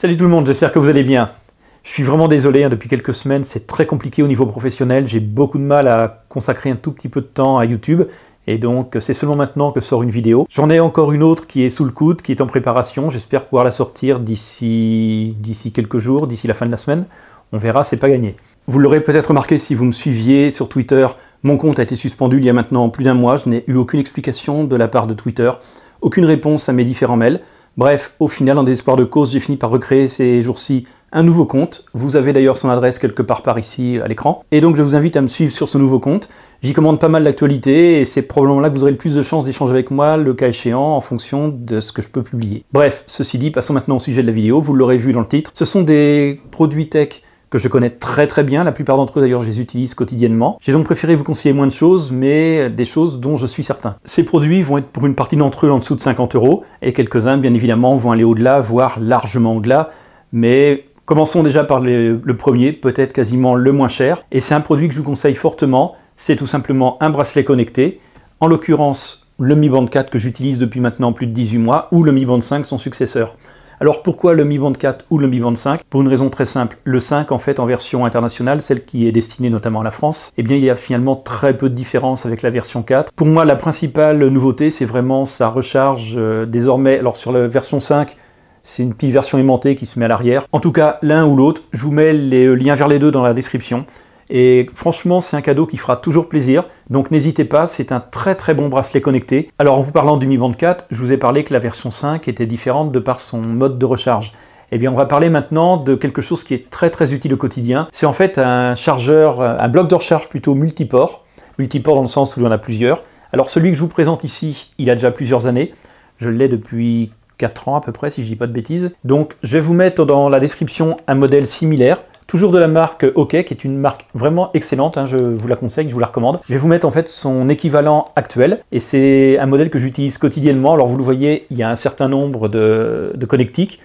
Salut tout le monde, j'espère que vous allez bien. Je suis vraiment désolé, depuis quelques semaines, c'est très compliqué au niveau professionnel. J'ai beaucoup de mal à consacrer un tout petit peu de temps à YouTube. Et donc, c'est seulement maintenant que sort une vidéo. J'en ai encore une autre qui est sous le coude, qui est en préparation. J'espère pouvoir la sortir d'ici quelques jours, d'ici la fin de la semaine. On verra, c'est pas gagné. Vous l'aurez peut-être remarqué si vous me suiviez sur Twitter. Mon compte a été suspendu il y a maintenant plus d'un mois. Je n'ai eu aucune explication de la part de Twitter. Aucune réponse à mes différents mails. Bref, au final, en désespoir de cause, j'ai fini par recréer ces jours-ci un nouveau compte. Vous avez d'ailleurs son adresse quelque part par ici à l'écran. Et donc je vous invite à me suivre sur ce nouveau compte. J'y commande pas mal d'actualités et c'est probablement là que vous aurez le plus de chances d'échanger avec moi, le cas échéant, en fonction de ce que je peux publier. Bref, ceci dit, passons maintenant au sujet de la vidéo. Vous l'aurez vu dans le titre. Ce sont des produits tech que je connais très bien, la plupart d'entre eux d'ailleurs je les utilise quotidiennement. J'ai donc préféré vous conseiller moins de choses, mais des choses dont je suis certain. Ces produits vont être pour une partie d'entre eux en dessous de 50 € et quelques-uns bien évidemment vont aller au-delà, voire largement au-delà, mais commençons déjà par le premier, peut-être quasiment le moins cher, et c'est un produit que je vous conseille fortement, c'est tout simplement un bracelet connecté, en l'occurrence le Mi Band 4 que j'utilise depuis maintenant plus de 18 mois, ou le Mi Band 5, son successeur. Alors pourquoi le Mi Band 4 ou le Mi Band 5? Pour une raison très simple, le 5 en fait en version internationale, celle qui est destinée notamment à la France, eh bien il y a finalement très peu de différence avec la version 4. Pour moi la principale nouveauté c'est vraiment sa recharge désormais, alors sur la version 5, c'est une petite version aimantée qui se met à l'arrière. En tout cas l'un ou l'autre, je vous mets les liens vers les deux dans la description. Et franchement, c'est un cadeau qui fera toujours plaisir, donc n'hésitez pas, c'est un très bon bracelet connecté. Alors en vous parlant du Mi Band 4, je vous ai parlé que la version 5 était différente de par son mode de recharge. Eh bien on va parler maintenant de quelque chose qui est très utile au quotidien. C'est en fait un chargeur, un bloc de recharge plutôt multiport dans le sens où il y en a plusieurs. Alors celui que je vous présente ici, il a déjà plusieurs années, je l'ai depuis 4 ans à peu près si je dis pas de bêtises. Donc je vais vous mettre dans la description un modèle similaire, toujours de la marque OK, qui est une marque vraiment excellente, je vous la conseille, je vous la recommande. Je vais vous mettre en fait son équivalent actuel, et c'est un modèle que j'utilise quotidiennement. Alors vous le voyez, il y a un certain nombre de connectiques,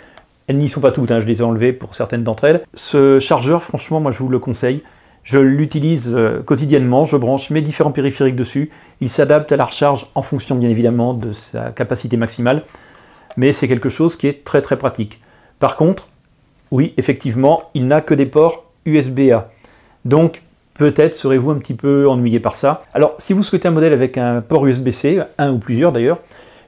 elles n'y sont pas toutes, je les ai enlevées pour certaines d'entre elles. Ce chargeur, franchement, moi je vous le conseille. Je l'utilise quotidiennement, je branche mes différents périphériques dessus, il s'adapte à la recharge en fonction bien évidemment de sa capacité maximale, mais c'est quelque chose qui est très pratique. Par contre, oui, effectivement, il n'a que des ports USB-A. Donc, peut-être serez-vous un petit peu ennuyé par ça. Alors, si vous souhaitez un modèle avec un port USB-C, un ou plusieurs d'ailleurs,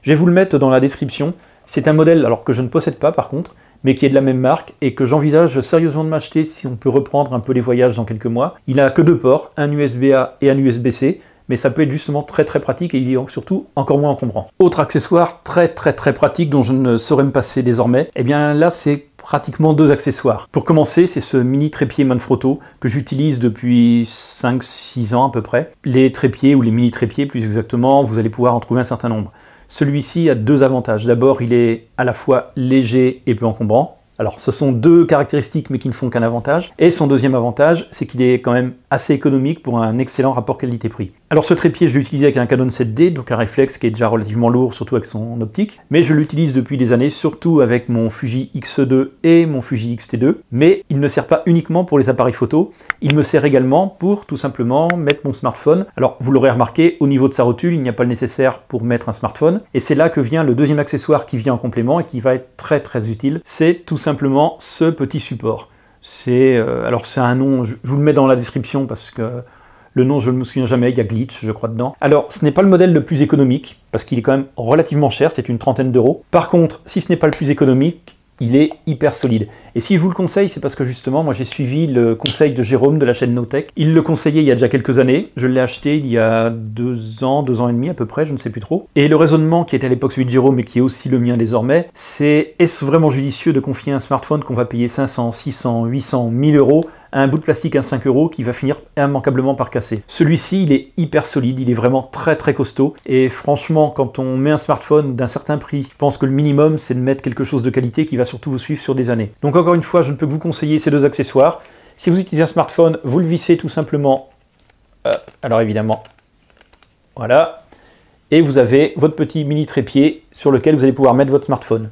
je vais vous le mettre dans la description. C'est un modèle alors que je ne possède pas par contre, mais qui est de la même marque et que j'envisage sérieusement de m'acheter si on peut reprendre un peu les voyages dans quelques mois. Il n'a que deux ports, un USB-A et un USB-C, mais ça peut être justement très pratique et il est surtout encore moins encombrant. Autre accessoire très pratique dont je ne saurais me passer désormais, eh bien là c'est pratiquement deux accessoires. Pour commencer, c'est ce mini trépied Manfrotto que j'utilise depuis 5-6 ans à peu près. Les trépieds ou les mini trépieds plus exactement, vous allez pouvoir en trouver un certain nombre. Celui-ci a deux avantages. D'abord, il est à la fois léger et peu encombrant. Alors ce sont deux caractéristiques mais qui ne font qu'un avantage. Et son deuxième avantage, c'est qu'il est quand même assez économique pour un excellent rapport qualité-prix. Alors ce trépied, je l'ai utilisé avec un Canon 7D, donc un réflexe qui est déjà relativement lourd, surtout avec son optique. Mais je l'utilise depuis des années, surtout avec mon Fuji X2 et mon Fuji X-T2. Mais il ne sert pas uniquement pour les appareils photo, il me sert également pour tout simplement mettre mon smartphone. Alors vous l'aurez remarqué, au niveau de sa rotule, il n'y a pas le nécessaire pour mettre un smartphone. Et c'est là que vient le deuxième accessoire qui vient en complément et qui va être très utile. C'est tout simplement ce petit support. Alors c'est un nom, je vous le mets dans la description parce que le nom je ne me souviens jamais, il y a Glitch je crois dedans. Alors ce n'est pas le modèle le plus économique parce qu'il est quand même relativement cher, c'est une trentaine d'euros. Par contre, si ce n'est pas le plus économique, il est hyper solide. Et si je vous le conseille, c'est parce que justement, moi j'ai suivi le conseil de Jérôme de la chaîne NoTech. Il le conseillait il y a déjà quelques années. Je l'ai acheté il y a 2 ans et demi à peu près, je ne sais plus trop. Et le raisonnement qui était à l'époque celui de Jérôme et qui est aussi le mien désormais, c'est est-ce vraiment judicieux de confier un smartphone qu'on va payer 500, 600, 800, 1000 euros à un bout de plastique à 5 € qui va finir immanquablement par casser. Celui-ci, il est hyper solide, il est vraiment très costaud. Et franchement, quand on met un smartphone d'un certain prix, je pense que le minimum, c'est de mettre quelque chose de qualité qui va surtout vous suivre sur des années. Donc encore une fois, je ne peux que vous conseiller ces deux accessoires. Si vous utilisez un smartphone, vous le vissez tout simplement. Alors évidemment, voilà. Et vous avez votre petit mini trépied sur lequel vous allez pouvoir mettre votre smartphone.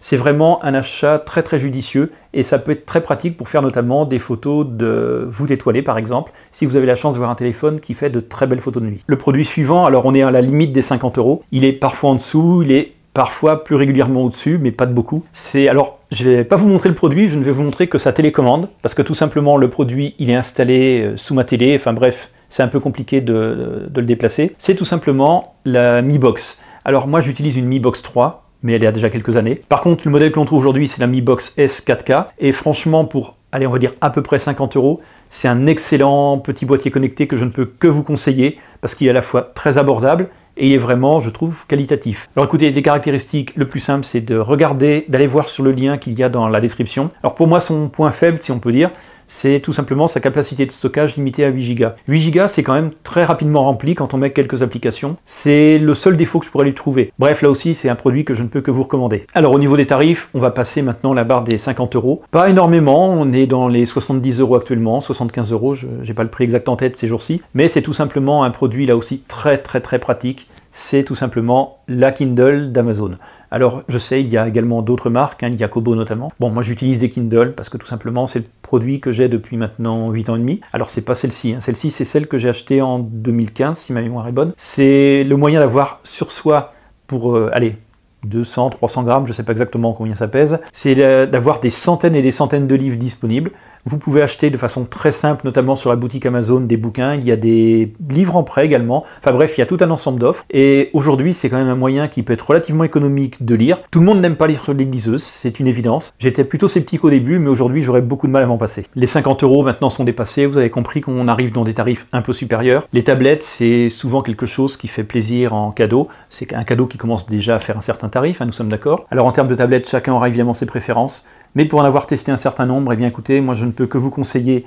C'est vraiment un achat très judicieux et ça peut être très pratique pour faire notamment des photos de voûtes étoilées par exemple, si vous avez la chance de voir un téléphone qui fait de très belles photos de nuit. Le produit suivant, alors on est à la limite des 50 €, il est parfois en dessous, il est parfois plus régulièrement au-dessus, mais pas de beaucoup. Alors, je vais pas vous montrer le produit, je ne vais vous montrer que sa télécommande, parce que tout simplement, le produit, il est installé sous ma télé, enfin bref, c'est un peu compliqué de le déplacer. C'est tout simplement la Mi Box. Alors moi, j'utilise une Mi Box 3, mais elle a déjà quelques années. Par contre, le modèle que l'on trouve aujourd'hui, c'est la Mi Box S 4K, et franchement, pour, allez, on va dire à peu près 50 €, c'est un excellent petit boîtier connecté que je ne peux que vous conseiller, parce qu'il est à la fois très abordable, et il est vraiment, je trouve, qualitatif. Alors écoutez, les caractéristiques, le plus simple, c'est de regarder, d'aller voir sur le lien qu'il y a dans la description. Alors pour moi, son point faible, si on peut dire, c'est tout simplement sa capacité de stockage limitée à 8 Go. 8 Go, c'est quand même très rapidement rempli quand on met quelques applications. C'est le seul défaut que je pourrais lui trouver. Bref, là aussi, c'est un produit que je ne peux que vous recommander. Alors au niveau des tarifs, on va passer maintenant la barre des 50 €. Pas énormément, on est dans les 70 € actuellement, 75 €, je n'ai pas le prix exact en tête ces jours-ci, mais c'est tout simplement un produit là aussi très pratique. C'est tout simplement la Kindle d'Amazon. Alors, je sais, il y a également d'autres marques, il y a Kobo notamment. Bon, moi j'utilise des Kindle parce que tout simplement, c'est le produit que j'ai depuis maintenant 8 ans et demi. Alors, c'est pas celle-ci, celle-ci c'est celle que j'ai achetée en 2015, si ma mémoire est bonne. C'est le moyen d'avoir sur soi pour, allez, 200, 300 grammes, je ne sais pas exactement combien ça pèse, c'est d'avoir des centaines et des centaines de livres disponibles. Vous pouvez acheter de façon très simple, notamment sur la boutique Amazon, des bouquins, il y a des livres en prêt également, enfin bref, il y a tout un ensemble d'offres, et aujourd'hui c'est quand même un moyen qui peut être relativement économique de lire. Tout le monde n'aime pas lire sur les liseuses, c'est une évidence. J'étais plutôt sceptique au début, mais aujourd'hui j'aurais beaucoup de mal à m'en passer. Les 50 € maintenant sont dépassés, vous avez compris qu'on arrive dans des tarifs un peu supérieurs. Les tablettes, c'est souvent quelque chose qui fait plaisir en cadeau, c'est un cadeau qui commence déjà à faire un certain tarif, nous sommes d'accord. Alors en termes de tablettes, chacun aura évidemment ses préférences, mais pour en avoir testé un certain nombre, eh bien écoutez, moi je ne peux que vous conseiller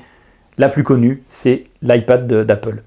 la plus connue, c'est l'iPad d'Apple.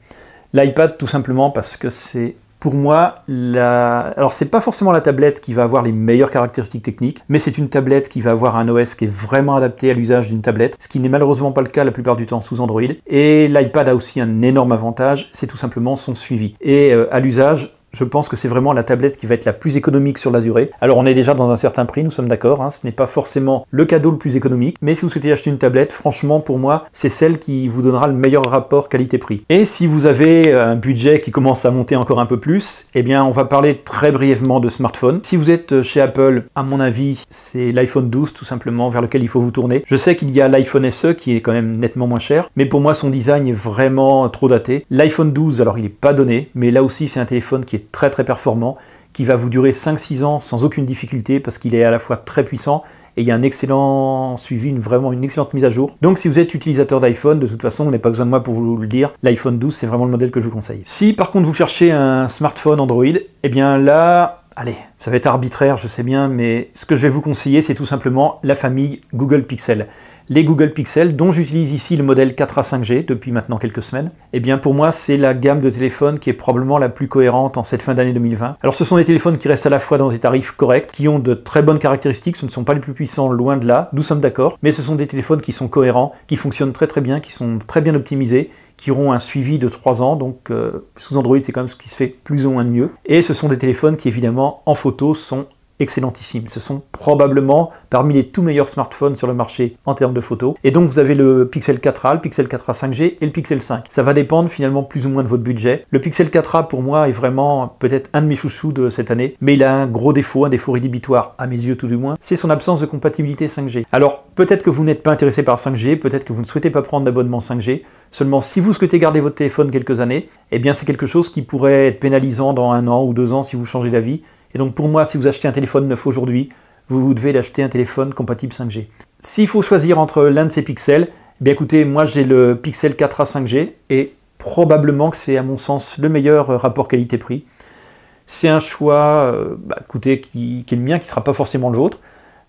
L'iPad tout simplement parce que c'est pour moi alors c'est pas forcément la tablette qui va avoir les meilleures caractéristiques techniques, mais c'est une tablette qui va avoir un OS qui est vraiment adapté à l'usage d'une tablette, ce qui n'est malheureusement pas le cas la plupart du temps sous Android. Et l'iPad a aussi un énorme avantage, c'est tout simplement son suivi. Et à l'usage, je pense que c'est vraiment la tablette qui va être la plus économique sur la durée. Alors on est déjà dans un certain prix, nous sommes d'accord, ce n'est pas forcément le cadeau le plus économique, mais si vous souhaitez acheter une tablette, franchement pour moi, c'est celle qui vous donnera le meilleur rapport qualité-prix. Et si vous avez un budget qui commence à monter encore un peu plus, eh bien on va parler très brièvement de smartphone. Si vous êtes chez Apple, à mon avis, c'est l'iPhone 12 tout simplement vers lequel il faut vous tourner. Je sais qu'il y a l'iPhone SE qui est quand même nettement moins cher, mais pour moi son design est vraiment trop daté. L'iPhone 12, alors il n'est pas donné, mais là aussi c'est un téléphone qui est très performant, qui va vous durer 5-6 ans sans aucune difficulté parce qu'il est à la fois très puissant et il y a un excellent suivi, vraiment une excellente mise à jour. Donc si vous êtes utilisateur d'iPhone, de toute façon, vous n'avez pas besoin de moi pour vous le dire, l'iPhone 12 c'est vraiment le modèle que je vous conseille. Si par contre vous cherchez un smartphone Android, eh bien là, allez, ça va être arbitraire, je sais bien, mais ce que je vais vous conseiller, c'est tout simplement la famille Google Pixel. Les Google Pixel, dont j'utilise ici le modèle 4A 5G depuis maintenant quelques semaines, eh bien pour moi c'est la gamme de téléphones qui est probablement la plus cohérente en cette fin d'année 2020. Alors ce sont des téléphones qui restent à la fois dans des tarifs corrects, qui ont de très bonnes caractéristiques, ce ne sont pas les plus puissants loin de là, nous sommes d'accord, mais ce sont des téléphones qui sont cohérents, qui fonctionnent très bien, qui sont très bien optimisés, qui auront un suivi de 3 ans, donc sous Android c'est quand même ce qui se fait plus ou moins de mieux, et ce sont des téléphones qui évidemment en photo sont excellentissime. Ce sont probablement parmi les tout meilleurs smartphones sur le marché en termes de photos. Et donc vous avez le Pixel 4a, le Pixel 4a 5G et le Pixel 5. Ça va dépendre finalement plus ou moins de votre budget. Le Pixel 4a pour moi est vraiment peut-être un de mes chouchous de cette année, mais il a un gros défaut, un défaut rédhibitoire à mes yeux tout du moins, c'est son absence de compatibilité 5G. Alors peut-être que vous n'êtes pas intéressé par 5G, peut-être que vous ne souhaitez pas prendre d'abonnement 5G, seulement si vous souhaitez garder votre téléphone quelques années, eh bien c'est quelque chose qui pourrait être pénalisant dans 1 an ou 2 ans si vous changez d'avis. Et donc pour moi, si vous achetez un téléphone neuf aujourd'hui, vous devez acheter un téléphone compatible 5G. S'il faut choisir entre l'un de ces pixels, eh bien écoutez, moi j'ai le Pixel 4a 5G et probablement que c'est à mon sens le meilleur rapport qualité-prix. C'est un choix écoutez, qui est le mien, qui ne sera pas forcément le vôtre.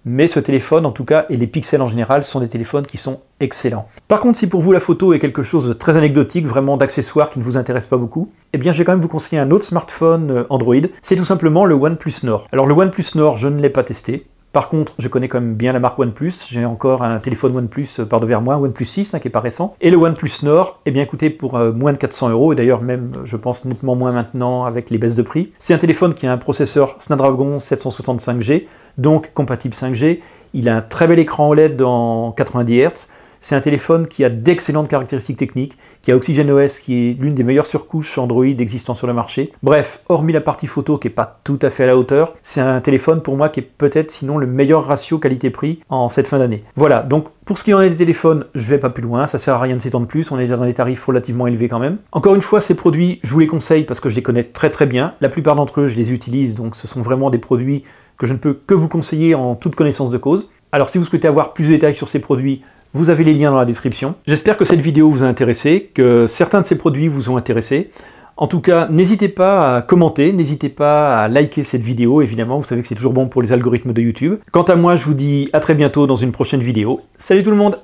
Mais ce téléphone, en tout cas, et les pixels en général, sont des téléphones qui sont excellents. Par contre, si pour vous la photo est quelque chose de très anecdotique, vraiment d'accessoire qui ne vous intéresse pas beaucoup, eh bien je vais quand même vous conseiller un autre smartphone Android, c'est tout simplement le OnePlus Nord. Alors le OnePlus Nord, je ne l'ai pas testé. Par contre, je connais quand même bien la marque OnePlus, j'ai encore un téléphone OnePlus par devers moi, OnePlus 6, qui est pas récent. Et le OnePlus Nord, eh bien écoutez, pour moins de 400 €, et d'ailleurs même, je pense nettement moins maintenant avec les baisses de prix, c'est un téléphone qui a un processeur Snapdragon 765G, donc compatible 5G, il a un très bel écran OLED en 90 Hz, C'est un téléphone qui a d'excellentes caractéristiques techniques, qui a OxygenOS qui est l'une des meilleures surcouches Android existant sur le marché. Bref, hormis la partie photo qui n'est pas tout à fait à la hauteur, c'est un téléphone pour moi qui est peut-être sinon le meilleur ratio qualité-prix en cette fin d'année. Voilà, donc pour ce qui en est des téléphones, je vais pas plus loin, ça sert à rien de s'étendre plus, on est dans des tarifs relativement élevés quand même. Encore une fois, ces produits, je vous les conseille parce que je les connais très très bien. La plupart d'entre eux, je les utilise, donc ce sont vraiment des produits que je ne peux que vous conseiller en toute connaissance de cause. Alors si vous souhaitez avoir plus de détails sur ces produits, vous avez les liens dans la description. J'espère que cette vidéo vous a intéressé, que certains de ces produits vous ont intéressé. En tout cas, n'hésitez pas à commenter, n'hésitez pas à liker cette vidéo, évidemment, vous savez que c'est toujours bon pour les algorithmes de YouTube. Quant à moi, je vous dis à très bientôt dans une prochaine vidéo. Salut tout le monde!